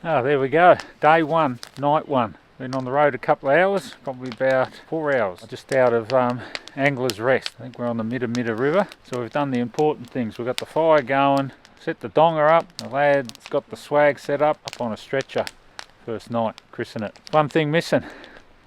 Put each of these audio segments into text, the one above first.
Oh, there we go. Day one, night one. Been on the road a couple of hours, probably about 4 hours, just out of Angler's Rest. I think we're on the Midda River. So we've done the important things. We've got the fire going, set the donger up. The lad's got the swag set up on a stretcher. First night, christen it. One thing missing,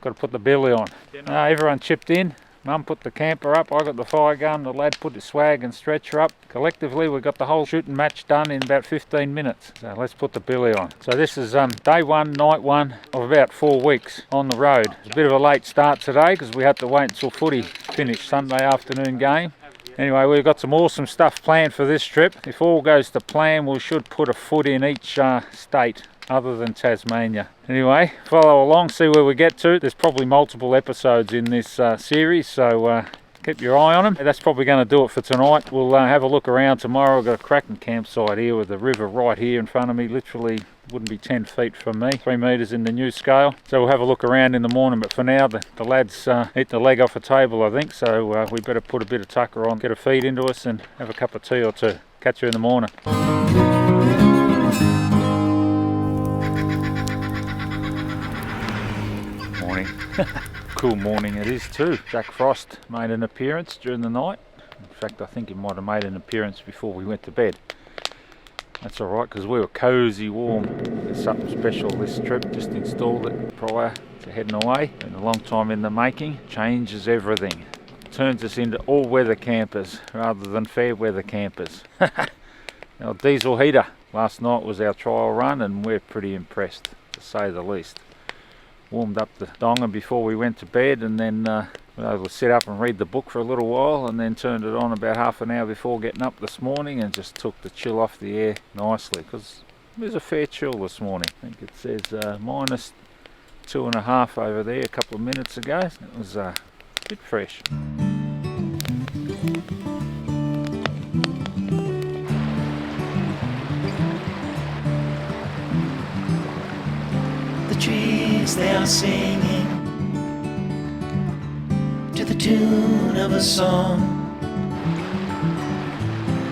got to put the billy on. Everyone chipped in. Mum put the camper up, I got the fire gun, the lad put his swag and stretcher up. Collectively we got the whole shooting match done in about 15 minutes. So let's put the billy on. So this is day one, night one of about 4 weeks on the road. It's a bit of a late start today because we had to wait until footy finished, Sunday afternoon game. Anyway, we've got some awesome stuff planned for this trip. If all goes to plan, we should put a foot in each state other than Tasmania. Anyway, follow along, see where we get to. There's probably multiple episodes in this series, so keep your eye on them. That's probably going to do it for tonight. We'll have a look around tomorrow. I've got a cracking campsite here with the river right here in front of me, literally wouldn't be 10 feet from me, 3 metres in the new scale. So we'll have a look around in the morning, but for now the lads eat the leg off a table, I think, so we better put a bit of tucker on, get a feed into us and have a cup of tea or two. Catch you in the morning. Morning. Cool morning it is too. Jack Frost made an appearance during the night. In fact, I think he might have made an appearance before we went to bed. That's alright because we were cosy warm. It's something special this trip, just installed it prior to heading away. Been a long time in the making. Changes everything. Turns us into all-weather campers rather than fair-weather campers. Our diesel heater. Last night was our trial run and we're pretty impressed, to say the least. Warmed up the donger before we went to bed and then we were able to sit up and read the book for a little while and then turned it on about half an hour before getting up this morning and just took the chill off the air nicely because it was a fair chill this morning. I think it says minus 2.5 over there a couple of minutes ago. It was a bit fresh. The trees, they are singing to the tune of a song,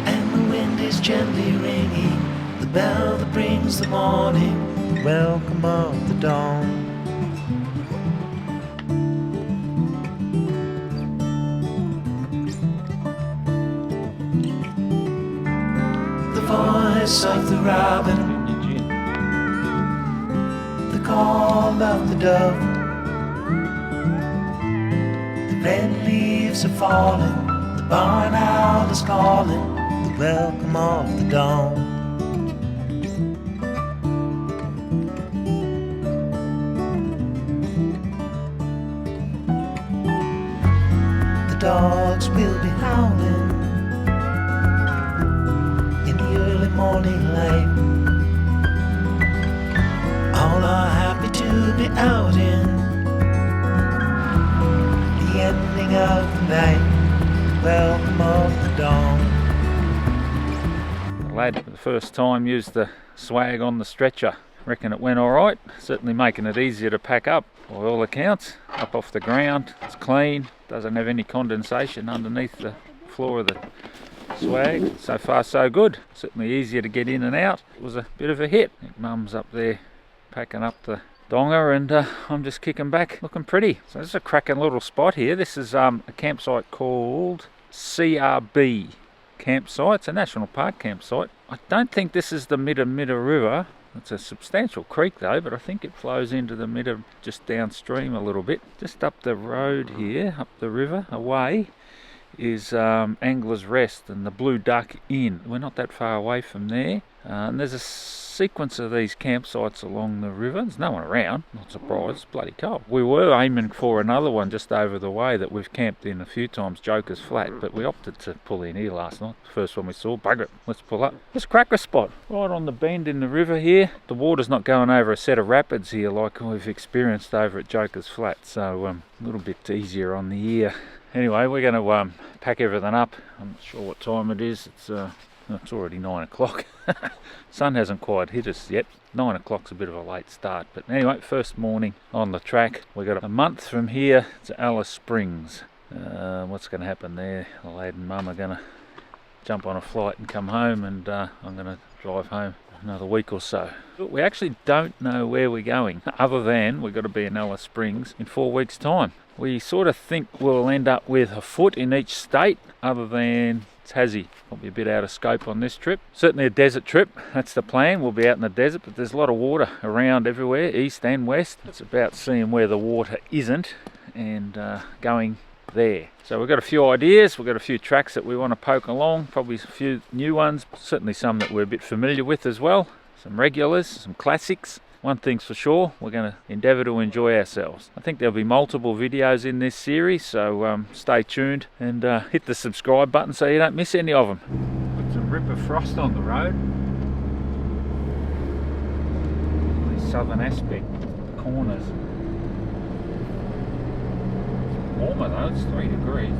and the wind is gently ringing the bell that brings the morning, welcome of the dawn. The voice of the robin, call of the dove, the red leaves are falling, the barn owl is calling, the welcome of the dawn. The dogs will be howling in the early morning light. All are happy to be out in the ending of the night, welcome of the dawn. The lad for the first time used the swag on the stretcher. Reckon it went alright, certainly making it easier to pack up by all accounts. Up off the ground, it's clean, doesn't have any condensation underneath the floor of the swag. So far so good, certainly easier to get in and out. It was a bit of a hit. I think Mum's up there packing up the donger and I'm just kicking back looking pretty. So this is a cracking little spot here. This is a campsite called CRB campsite. It's a national park campsite. I don't think this is the Midda River. It's a substantial creek though, but I think it flows into the Midda just downstream a little bit. Just up the road here, up the river away, is Angler's Rest and the Blue Duck Inn. We're not that far away from there. And there's a sequence of these campsites along the river. There's no one around, not surprised, it's bloody cold. We were aiming for another one just over the way that we've camped in a few times, Joker's Flat, but we opted to pull in here last night. The first one we saw, bugger it, let's pull up. Let's crack a spot, right on the bend in the river here. The water's not going over a set of rapids here like we've experienced over at Joker's Flat, so a little bit easier on the ear. Anyway, we're going to pack everything up. I'm not sure what time it is. It's already 9 o'clock. Sun hasn't quite hit us yet. 9 o'clock's a bit of a late start, but anyway, first morning on the track. We got a month from here to Alice Springs. What's going to happen there? The lad and Mum are going to jump on a flight and come home, and I'm going to drive home another week or so. But we actually don't know where we're going, other than we've got to be in Alice Springs in 4 weeks' time. We sort of think we'll end up with a foot in each state, other than Tassie. Probably a bit out of scope on this trip. Certainly a desert trip, that's the plan. We'll be out in the desert, but there's a lot of water around everywhere, east and west. It's about seeing where the water isn't and going there. So we've got a few ideas, we've got a few tracks that we want to poke along, probably a few new ones, certainly some that we're a bit familiar with as well, some regulars, some classics. One thing's for sure, we're going to endeavour to enjoy ourselves. I think there'll be multiple videos in this series, so stay tuned and hit the subscribe button so you don't miss any of them. Got some ripper frost on the road. These southern aspect corners. It's warmer though, it's 3 degrees.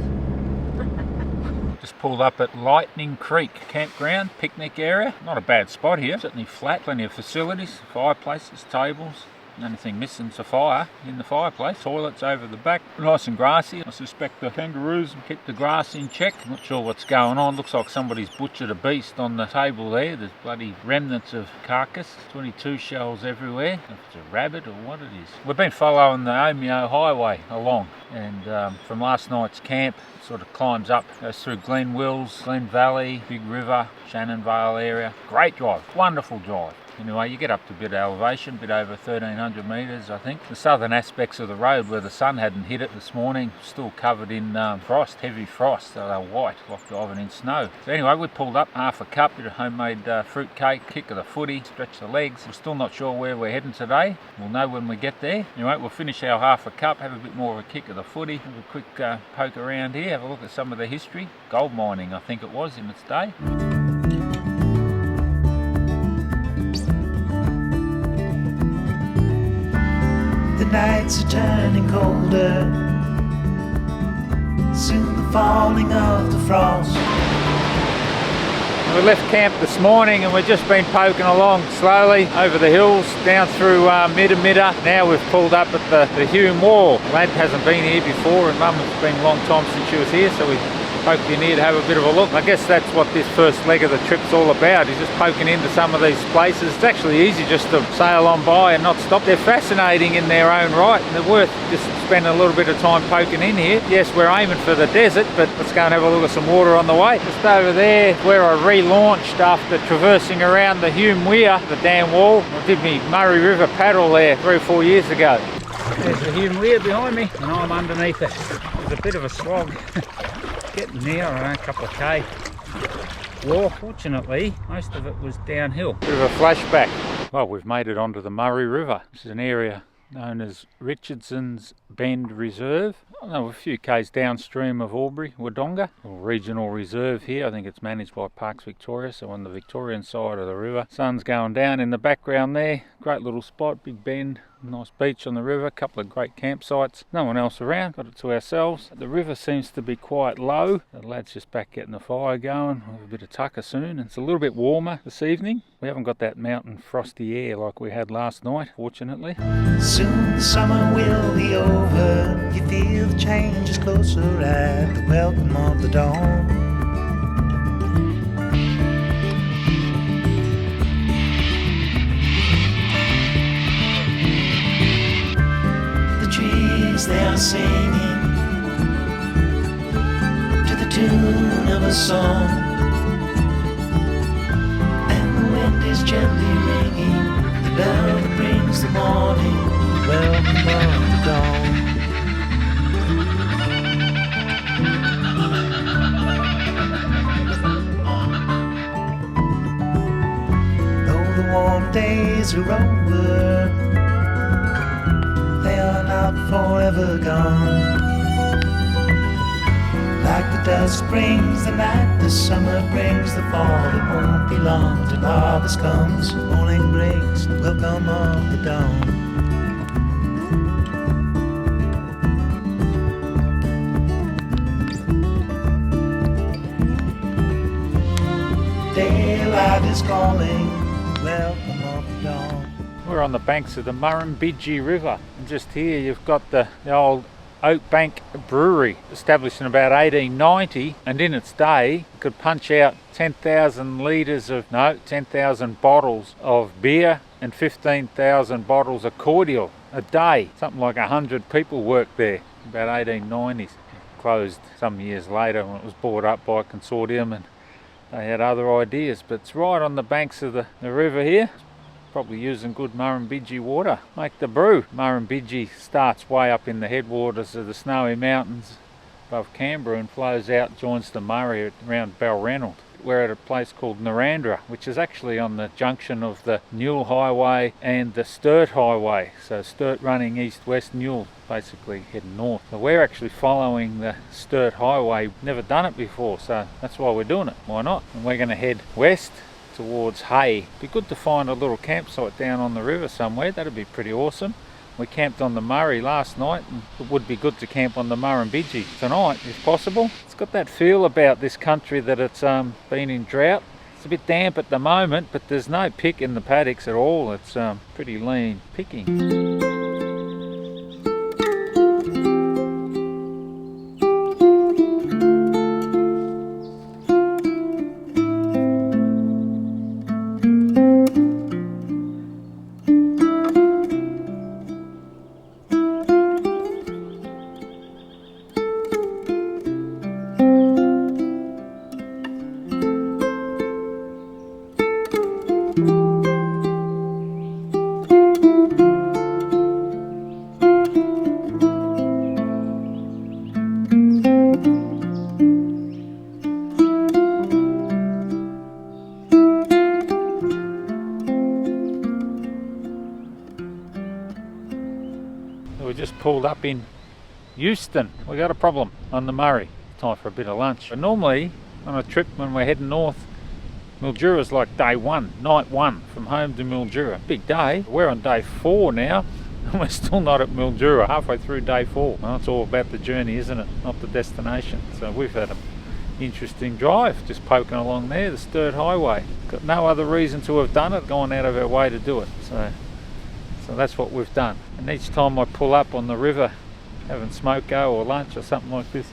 Just pulled up at Lightning Creek campground, picnic area. Not a bad spot here, certainly flat, plenty of facilities, fireplaces, tables. The only thing missing's a fire in the fireplace. Toilets over the back, nice and grassy. I suspect the kangaroos keep the grass in check. Not sure what's going on. Looks like somebody's butchered a beast on the table there. There's bloody remnants of carcass. 22 shells everywhere. If it's a rabbit or what it is. We've been following the Omeo Highway along, and from last night's camp, it sort of climbs up, goes through Glen Wills, Glen Valley, Big River, Shannon Vale area. Great drive, wonderful drive. Anyway, you get up to a bit of elevation, a bit over 1,300 metres, I think. The southern aspects of the road where the sun hadn't hit it this morning, still covered in frost, heavy frost, so they're white, like driving in snow. So anyway, we pulled up, half a cup, bit of homemade fruit cake, kick of the footy, stretch the legs. We're still not sure where we're heading today. We'll know when we get there. Anyway, we'll finish our half a cup, have a bit more of a kick of the footy, have a quick poke around here, have a look at some of the history. Gold mining, I think it was, in its day. The nights are turning colder, soon the falling of the frost. We left camp this morning and we've just been poking along slowly over the hills, down through Midda. Now we've pulled up at the Hume Wall. Lad hasn't been here before, and Mum, it's been a long time since she was here, so we poked in here to have a bit of a look. I guess that's what this first leg of the trip's all about, is just poking into some of these places. It's actually easy just to sail on by and not stop. They're fascinating in their own right, and they're worth just spending a little bit of time poking in here. Yes, we're aiming for the desert, but let's go and have a look at some water on the way. Just over there, where I relaunched after traversing around the Hume Weir, the dam wall. I did me Murray River paddle there 3 or 4 years ago. There's the Hume Weir behind me, and I'm underneath it. There's a bit of a slog. Getting there, I don't know, a couple of K. Well, fortunately, most of it was downhill. Bit of a flashback. Well, we've made it onto the Murray River. This is an area known as Richardson's Bend Reserve. I know a few k's downstream of Albury, Wodonga. A regional reserve here. I think it's managed by Parks Victoria, so on the Victorian side of the river. Sun's going down in the background there. Great little spot, big bend. Nice beach on the river, a couple of great campsites. No one else around, got it to ourselves. The river seems to be quite low. The lad's just back getting the fire going. We'll have a bit of tucker soon. It's a little bit warmer this evening. We haven't got that mountain frosty air like we had last night, fortunately. Soon the summer will be over. You feel the change is closer at the welcome of the dawn. They are singing to the tune of a song, and the wind is gently ringing the bell that brings the morning, welcome of the dawn. Though the warm days are over, they are not forever gone. Like the dust brings the night, the summer brings the fall. It won't be long till harvest comes. Morning breaks, the welcome of the dawn. Daylight is calling, welcome of the dawn. We're on the banks of the Murrumbidgee River, and just here you've got the old Oak Bank Brewery, established in about 1890, and in its day it could punch out 10,000 bottles of beer and 15,000 bottles of cordial a day. Something like 100 people worked there, about 1890s. Closed some years later when it was bought up by a consortium and they had other ideas, but it's right on the banks of the river here. Probably using good Murrumbidgee water. Make the brew. Murrumbidgee starts way up in the headwaters of the Snowy Mountains above Canberra and flows out, joins the Murray around Balranald. We're at a place called Narrandera, which is actually on the junction of the Newell Highway and the Sturt Highway. So Sturt running east-west, Newell basically heading north. So we're actually following the Sturt Highway. Never done it before, so that's why we're doing it. Why not? And we're going to head west towards Hay. Be good to find a little campsite down on the river somewhere. That'd be pretty awesome. We camped on the Murray last night, and it would be good to camp on the Murrumbidgee tonight if possible. It's got that feel about this country that it's been in drought. It's a bit damp at the moment, but there's no pick in the paddocks at all. It's pretty lean picking. We just pulled up in Euston. We got a problem on the Murray. Time for a bit of lunch. But normally on a trip when we're heading north, Mildura's like day one, night one from home to Mildura. Big day. We're on day 4 now and we're still not at Mildura, halfway through day 4. Well, it's all about the journey, isn't it? Not the destination. So we've had an interesting drive, just poking along there, the Sturt Highway. Got no other reason to have done it, gone out of our way to do it. So that's what we've done. And each time I pull up on the river, having smoko or lunch or something like this,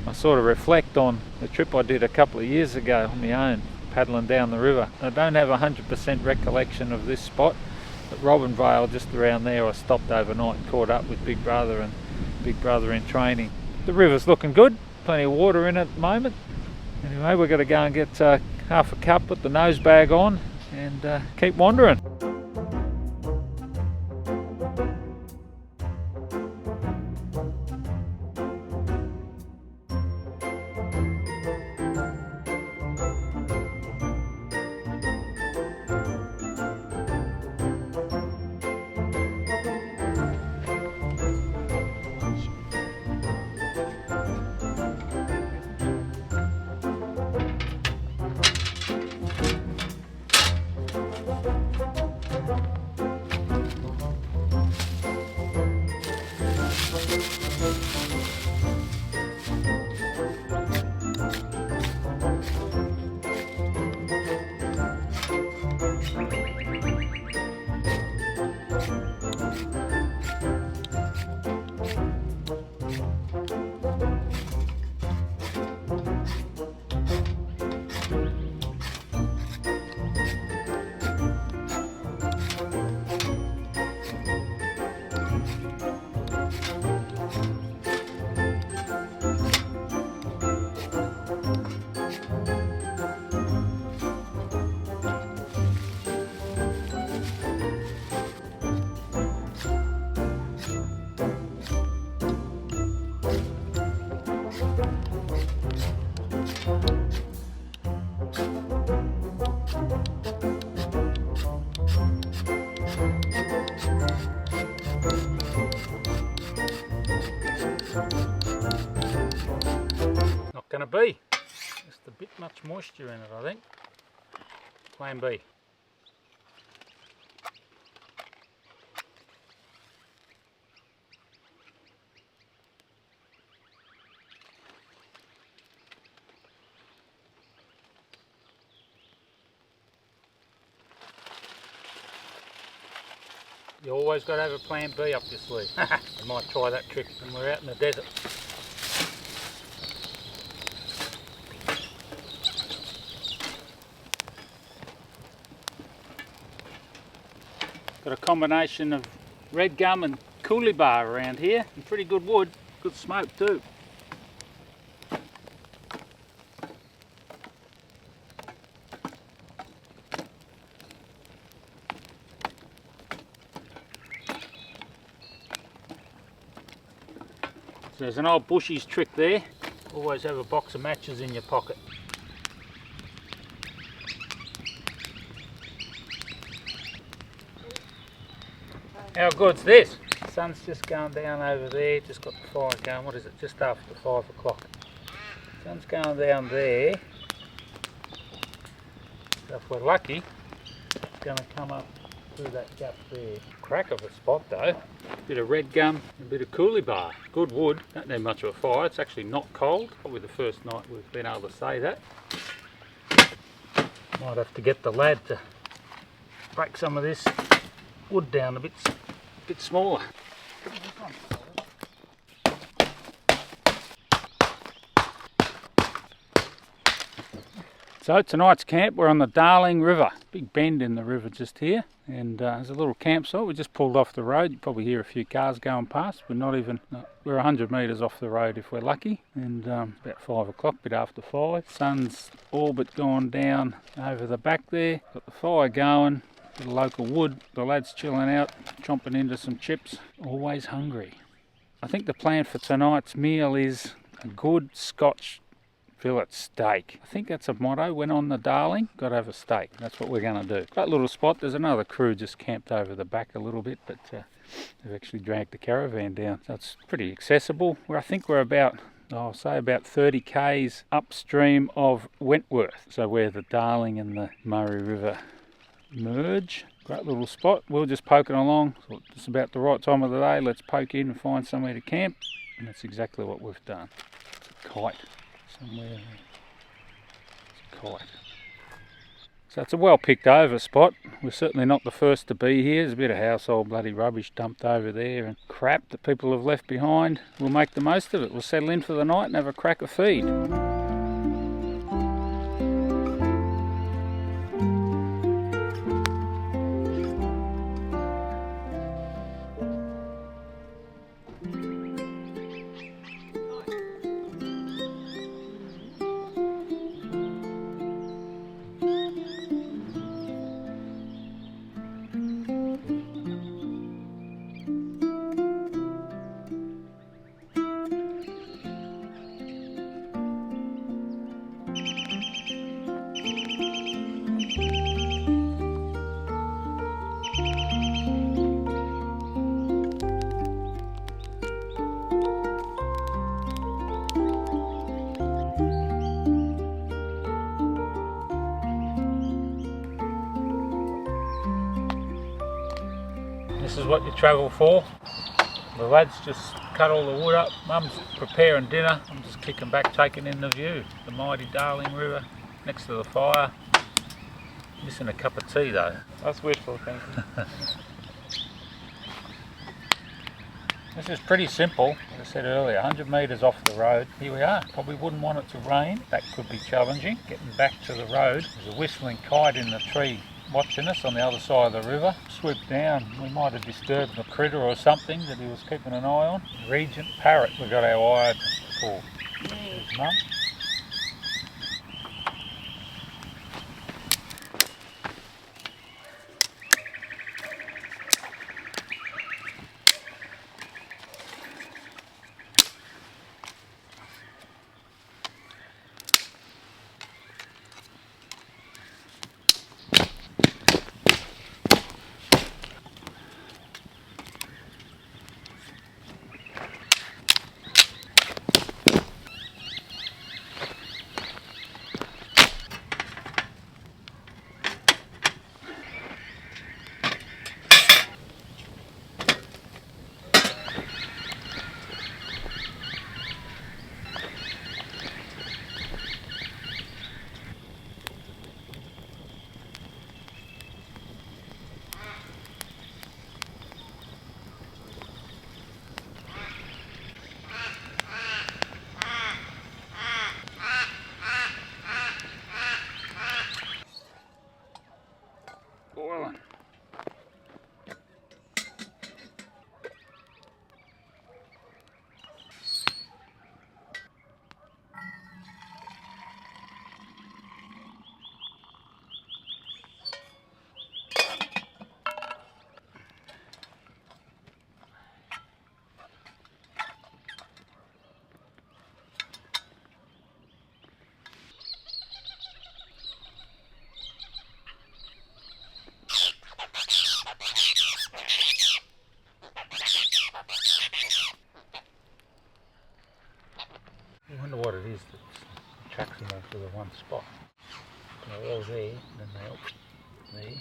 I sort of reflect on the trip I did a couple of years ago on my own, paddling down the river. I don't have 100% recollection of this spot, but Robin Vale, just around there, I stopped overnight and caught up with Big Brother and Big Brother in training. The river's looking good, plenty of water in it at the moment. Anyway, we're going to go and get half a cup, put the nose bag on and keep wandering. Not going to be. Just a bit much moisture in it, I think. Plan B. You always got to have a plan B up your sleeve. You might try that trick when we're out in the desert. Got a combination of red gum and coulis bar around here, and pretty good wood, good smoke too. So there's an old bushies trick there, always have a box of matches in your pocket. How good's this? The sun's just going down over there, just got the fire going. What is it? Just after 5 o'clock. Sun's going down there. So if we're lucky, it's going to come up through that gap there. Crack of a spot though. Bit of red gum, a bit of coulis bar. Good wood, don't need much of a fire. It's actually not cold. Probably the first night we've been able to say that. Might have to get the lad to break some of this wood down a bit smaller. So tonight's camp, we're on the Darling River. Big bend in the river just here, and there's a little campsite. We just pulled off the road. You probably hear a few cars going past. We're not even, we're 100 metres off the road if we're lucky, and about 5 o'clock, bit after 5. Sun's all but gone down over the back there. Got the fire going, bit of local wood. The lad's chilling out, chomping into some chips. Always hungry. I think the plan for tonight's meal is a good Scotch fillet steak. I think that's a motto. When on the Darling, got to have a steak. That's what we're going to do. Great little spot. There's another crew just camped over the back a little bit, but they've actually dragged the caravan down. So it's pretty accessible. I think we're about, I'll say about 30 k's upstream of Wentworth. So where the Darling and the Murray River merge. Great little spot. We're just poking along. So it's about the right time of the day. Let's poke in and find somewhere to camp. And that's exactly what we've done. It's a kite. Somewhere there. It's a kite. So it's a well picked over spot. We're certainly not the first to be here. There's a bit of household bloody rubbish dumped over there and crap that people have left behind. We'll make the most of it. We'll settle in for the night and have a crack of feed. This is what you travel for. The lads just cut all the wood up. Mum's preparing dinner. I'm just kicking back, taking in the view. The mighty Darling River next to the fire. Missing a cup of tea though. That's wishful thinking. This is pretty simple. As I said earlier, 100 metres off the road. Here we are. Probably wouldn't want it to rain. That could be challenging. Getting back to the road. There's a whistling kite in the tree watching us on the other side of the river. Swooped down. We might have disturbed a critter or something that he was keeping an eye on. Regent parrot we got our eye open for. There's Mum. tracks them all to the one spot. They're all there, then they all there.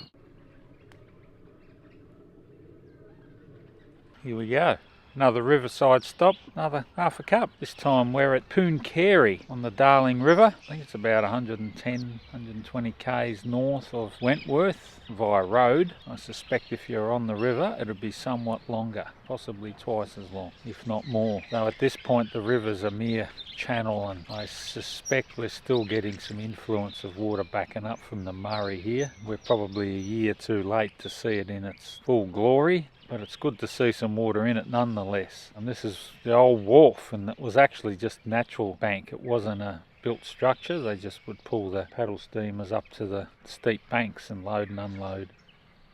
Here we go. Another riverside stop, another half a cup. This time we're at Pooncarie on the Darling River. I think it's about 110, 120 k's north of Wentworth via road. I suspect if you're on the river it'll be somewhat longer, possibly twice as long, if not more. Though at this point the river's a mere channel, and I suspect we're still getting some influence of water backing up from the Murray here. We're probably a year too late to see it in its full glory, but it's good to see some water in it nonetheless. And this is the old wharf, and it was actually just natural bank. It wasn't a built structure. They just would pull the paddle steamers up to the steep banks and load and unload.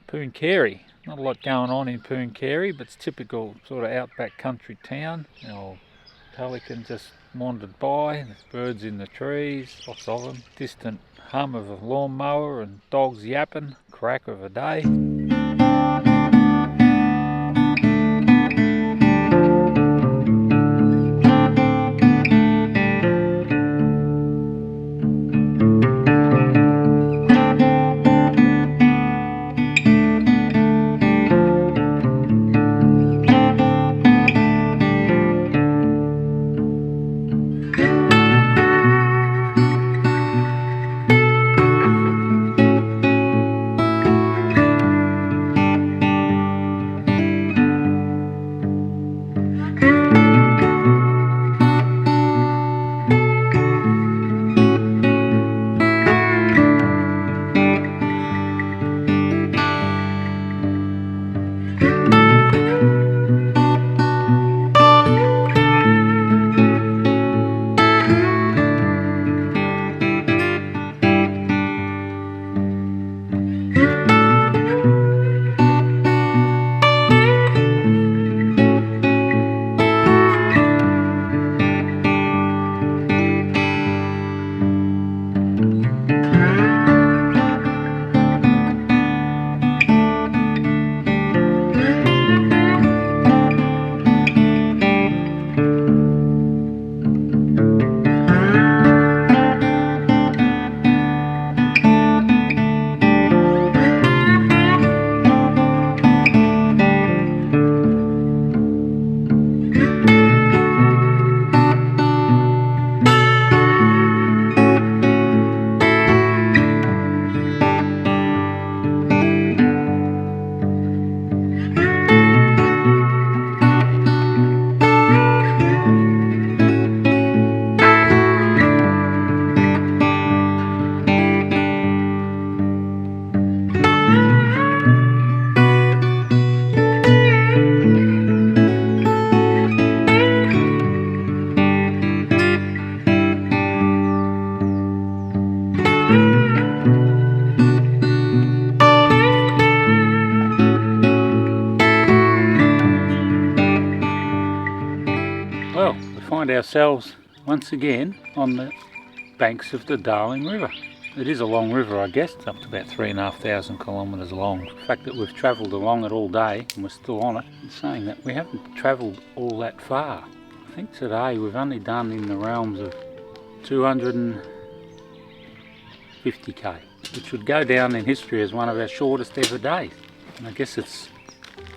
Pooncarie, not a lot going on in Pooncarie, but it's typical sort of outback country town. The old pelican just wandered by, there's birds in the trees, lots of them. Distant hum of a lawnmower and dogs yapping, crack of a day. Well, we find ourselves once again on the banks of the Darling River. It is a long river, I guess. It's up to about 3,500 kilometres long. The fact that we've travelled along it all day and we're still on it, it's saying that we haven't travelled all that far. I think today we've only done in the realms of 250k, which would go down in history as one of our shortest ever days. And I guess it's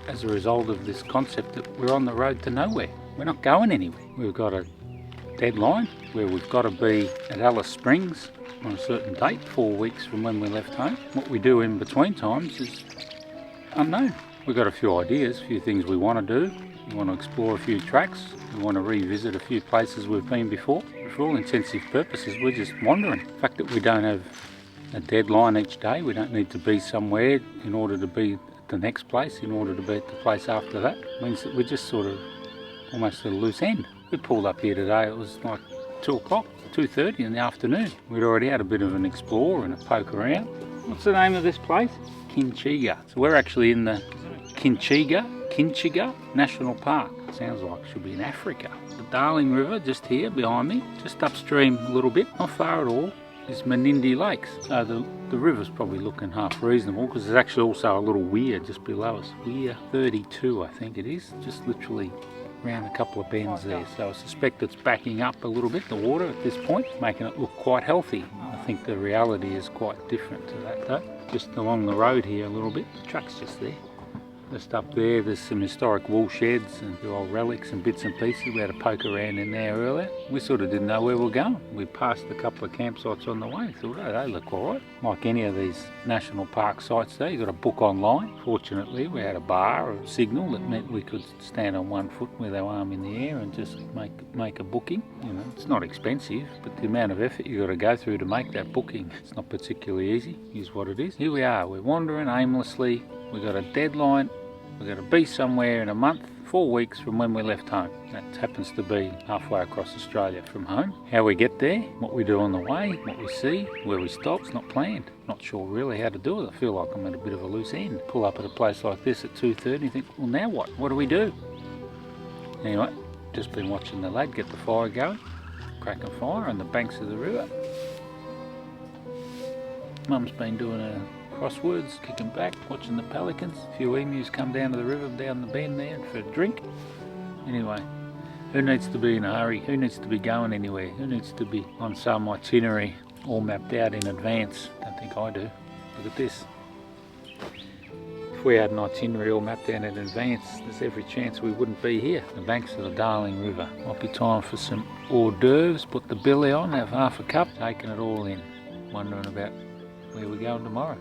as a result of this concept that we're on the road to nowhere. We're not going anywhere. We've got a deadline where we've got to be at Alice Springs on a certain date, 4 weeks from when we left home. What we do in between times is unknown. We've got a few ideas, a few things we want to do. We want to explore a few tracks. We want to revisit a few places we've been before. But for all intensive purposes, we're just wandering. The fact that we don't have a deadline each day, we don't need to be somewhere in order to be at the next place, in order to be at the place after that, means that we're just sort of almost at a loose end. We pulled up here today, it was like 2 o'clock, 2:30 in the afternoon. We'd already had a bit of an explore and a poke around. What's the name of this place? Kinchiga. So we're actually in the Kinchiga National Park. Sounds like it should be in Africa. The Darling River just here behind me, just upstream a little bit, not far at all, is Menindee Lakes. So the river's probably looking half reasonable, because there's actually also a little weir just below us. Weir 32 I think it is, just literally around a couple of bends there. So I suspect it's backing up a little bit, the water at this point, making it look quite healthy. I think the reality is quite different to that though. Just along the road here a little bit, the truck's just there. Just up there, there's some historic wool sheds and old relics and bits and pieces. We had a poke around in there earlier. We sort of didn't know where we were going. We passed a couple of campsites on the way. Thought, oh, they look all right. Like any of these national park sites there, you got to book online. Fortunately, we had a bar or a signal that meant we could stand on one foot with our arm in the air and just make a booking. You know, it's not expensive, but the amount of effort you got to go through to make that booking, it's not particularly easy. Is what it is. Here we are. We're wandering aimlessly. We got a deadline. We're going to be somewhere in a month, 4 weeks from when we left home. That happens to be halfway across Australia from home. How we get there, what we do on the way, what we see, where we stop, it's not planned. Not sure really how to do it. I feel like I'm at a bit of a loose end. Pull up at a place like this at 2:30 and you think, well now what? What do we do? Anyway, just been watching the lad get the fire going, cracking fire on the banks of the river. Mum's been doing a crosswords, kicking back, watching the pelicans. A few emus come down to the river, down the bend there for a drink. Anyway, who needs to be in a hurry? Who needs to be going anywhere? Who needs to be on some itinerary all mapped out in advance? Don't think I do. Look at this. If we had an itinerary all mapped out in advance, there's every chance we wouldn't be here. The banks of the Darling River. Might be time for some hors d'oeuvres, put the billy on, have half a cup, taking it all in. Wondering about where we're going tomorrow.